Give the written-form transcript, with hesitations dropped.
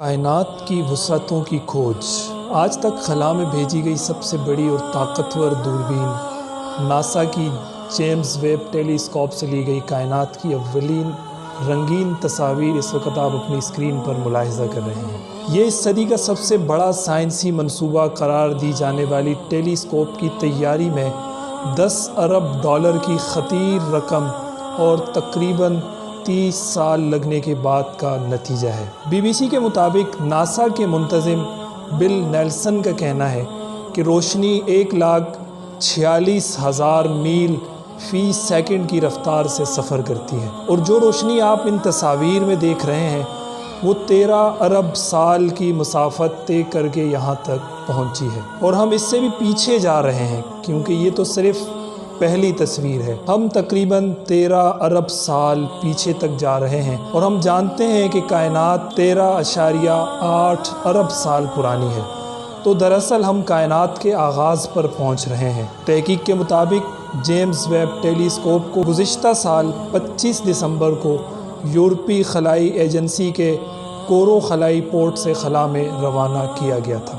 کائنات کی وسعتوں کی کھوج۔ آج تک خلا میں بھیجی گئی سب سے بڑی اور طاقتور دوربین ناسا کی جیمز ویب ٹیلی اسکوپ سے لی گئی کائنات کی اولین رنگین تصاویر اس وقت آپ اپنی اسکرین پر ملاحظہ کر رہے ہیں۔ یہ اس صدی کا سب سے بڑا سائنسی منصوبہ قرار دی جانے والی ٹیلی اسکوپ کی تیاری میں $10 ارب کی خطیر رقم اور تقریباً 30 سال لگنے کے بعد کا نتیجہ ہے۔ BBC کے مطابق ناسا کے منتظم بل نیلسن کا کہنا ہے کہ روشنی 1,46,000 میل فی سیکنڈ کی رفتار سے سفر کرتی ہے، اور جو روشنی آپ ان تصاویر میں دیکھ رہے ہیں وہ 13 ارب سال کی مسافت طے کر کے یہاں تک پہنچی ہے، اور ہم اس سے بھی پیچھے جا رہے ہیں کیونکہ یہ تو صرف پہلی تصویر ہے۔ ہم تقریباً 13 ارب سال پیچھے تک جا رہے ہیں، اور ہم جانتے ہیں کہ کائنات 13.8 ارب سال پرانی ہے، تو دراصل ہم کائنات کے آغاز پر پہنچ رہے ہیں۔ تحقیق کے مطابق جیمز ویب ٹیلی اسکوپ کو گزشتہ سال 25 دسمبر کو یورپی خلائی ایجنسی کے کورو خلائی پورٹ سے خلا میں روانہ کیا گیا تھا۔